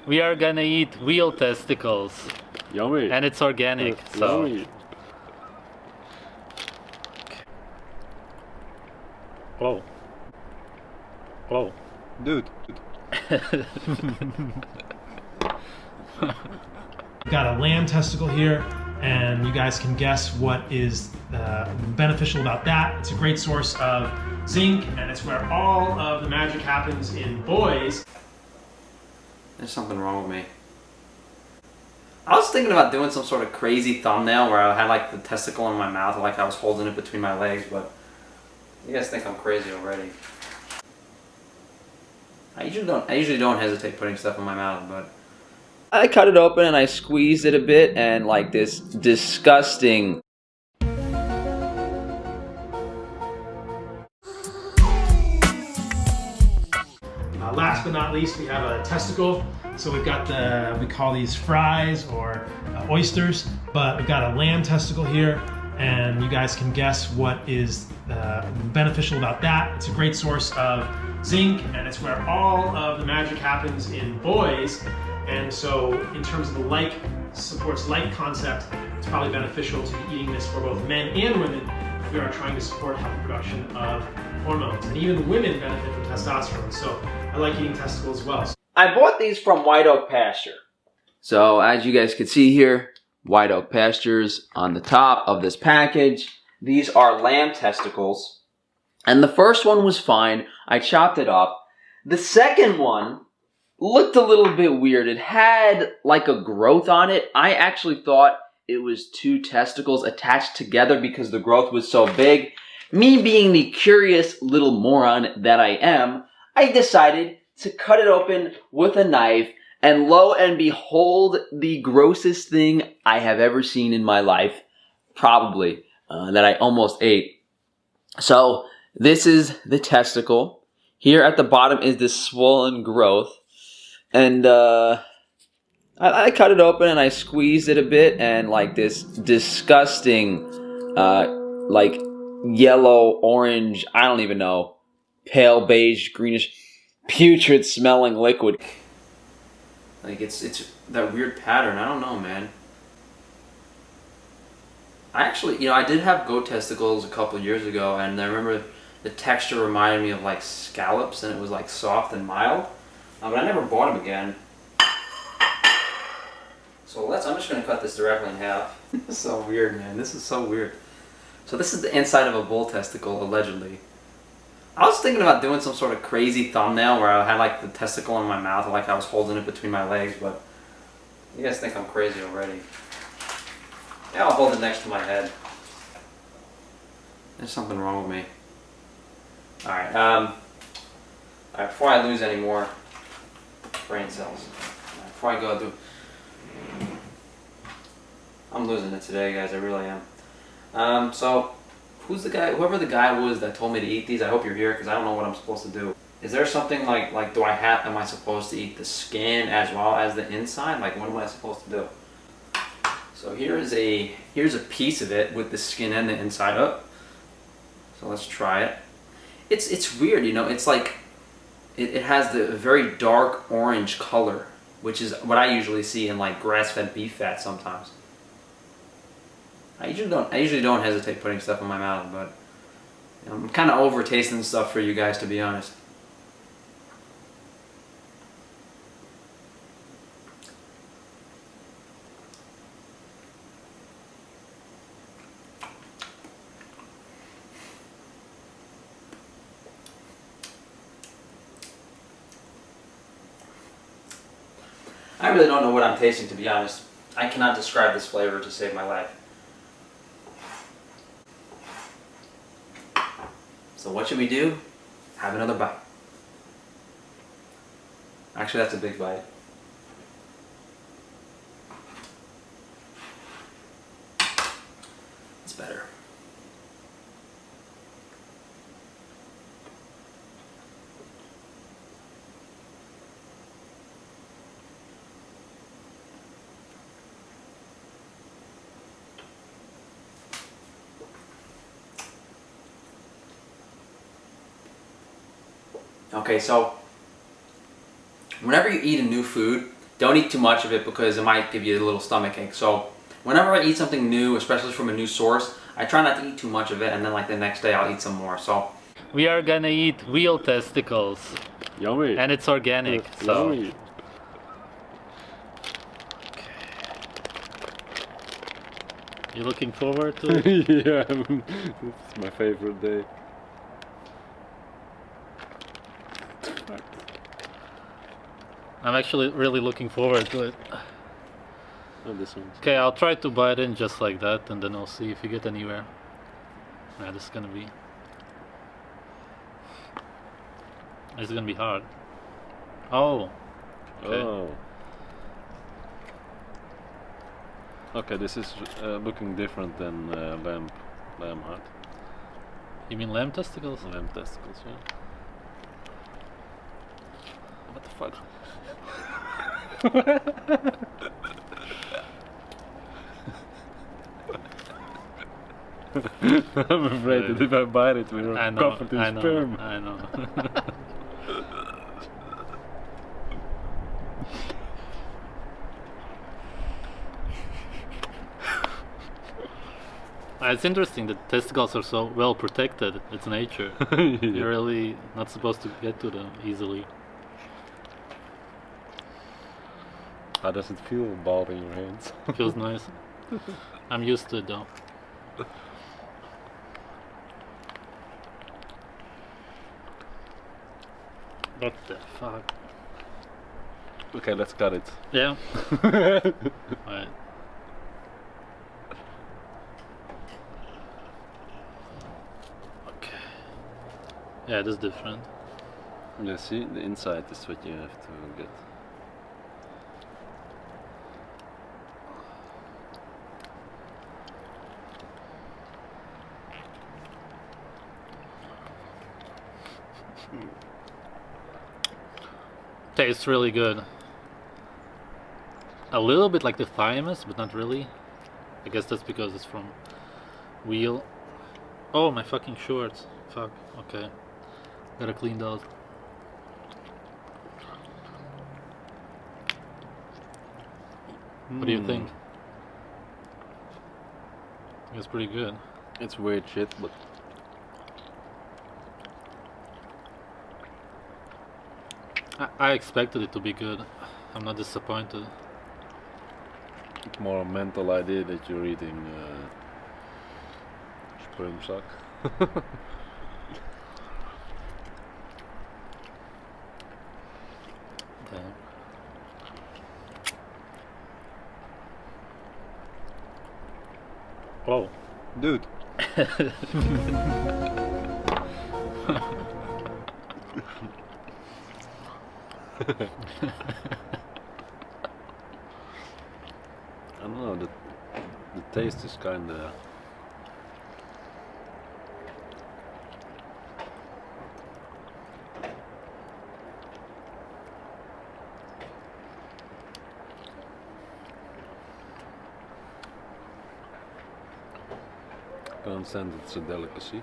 We are gonna eat real testicles. Yummy. And it's organic, so... Yummy. Whoa. Whoa. Dude. Got a lamb testicle here, and you guys can guess what is beneficial about that. It's a great source of zinc, and it's where all of the magic happens in boys. There's something wrong with me. I was thinking about doing some sort of crazy thumbnail where I had like the testicle in my mouth, like I was holding it between my legs, but you guys think I'm crazy already. I usually don't hesitate putting stuff in my mouth, but I cut it open and I squeezed it a bit, and like this disgusting Last but not least, we have a testicle. So we've got we call these fries or oysters, but we've got a lamb testicle here, and you guys can guess what is beneficial about that. It's a great source of zinc, and it's where all of the magic happens in boys. And so in terms of the supports like concept, it's probably beneficial to be eating this for both men and women if we are trying to support healthy production of hormones. And even women benefit from testosterone, so I like eating testicles as well. I bought these from White Oak Pasture. So as you guys can see here, White Oak Pastures on the top of this package. These are lamb testicles. And the first one was fine. I chopped it up. The second one looked a little bit weird. It had like a growth on it. I actually thought it was two testicles attached together because the growth was so big. Me being the curious little moron that I am, I decided to cut it open with a knife, and lo and behold, the grossest thing I have ever seen in my life, probably, that I almost ate. So this is the testicle. Here at the bottom is this swollen growth, and I cut it open and I squeezed it a bit, and like this disgusting, like yellow, orange, I don't even know, pale beige, greenish, putrid smelling liquid. Like it's that weird pattern. I don't know, man. I actually, I did have goat testicles a couple years ago, and I remember the texture reminded me of like scallops, and it was like soft and mild. But I never bought them again. So I'm just gonna cut this directly in half. This is so weird, man. This is so weird. So this is the inside of a bull testicle, allegedly. I was thinking about doing some sort of crazy thumbnail where I had like the testicle in my mouth, like I was holding it between my legs, but you guys think I'm crazy already. Yeah, I'll hold it next to my head. There's something wrong with me. Alright, before I lose any more brain cells, before I go I'm losing it today, guys, I really am. So whoever the guy was that told me to eat these, I hope you're here, because I don't know what I'm supposed to do. Is there something like am I supposed to eat the skin as well as the inside? Like, what am I supposed to do? So here's a piece of it with the skin and the inside up. So let's try it. It's weird, it's like, it has the very dark orange color, which is what I usually see in like grass-fed beef fat sometimes. I usually don't hesitate putting stuff in my mouth, but I'm kind of over tasting stuff for you guys, to be honest. I really don't know what I'm tasting, to be honest. I cannot describe this flavor to save my life. So what should we do? Have another bite. Actually, that's a big bite. It's better. Okay, so whenever you eat a new food, don't eat too much of it because it might give you a little stomach ache. So whenever I eat something new, especially from a new source, I try not to eat too much of it, and then like the next day I'll eat some more. So We are gonna eat real testicles, Yummy. and it's organic. So Yummy. you looking forward to it? Yeah, it's my favorite day. I'm actually really looking forward to it. Oh, this one. Okay, I'll try to bite in just like that, and then we'll see if you get anywhere. Yeah, this is gonna be. It's gonna be hard. Oh. Okay. Oh. Okay, this is looking different than lamb heart. You mean lamb testicles? Lamb testicles, yeah. What the fuck? I'm afraid that if I bite it, we're I know, covered in I know, sperm. I know. It's interesting that testicles are so well protected. It's nature. You're really not supposed to get to them easily. How does it feel, ball in your hands? Feels nice. I'm used to it though. What the fuck? Okay, let's cut it. Yeah. Alright. Okay. Yeah, it is different. Yeah, see, the inside is what you have to get. Tastes really good. A little bit like the thymus, but not really. I guess that's because it's from wheel. Oh, my fucking shorts. Fuck. Okay. Gotta clean those. What do you think? It's pretty good. It's weird shit, but I expected it to be good. I'm not disappointed. it's more a mental idea that you're eating sperm sack. Okay. Oh. Dude. I don't know, the taste is kinda can't stand it's a delicacy.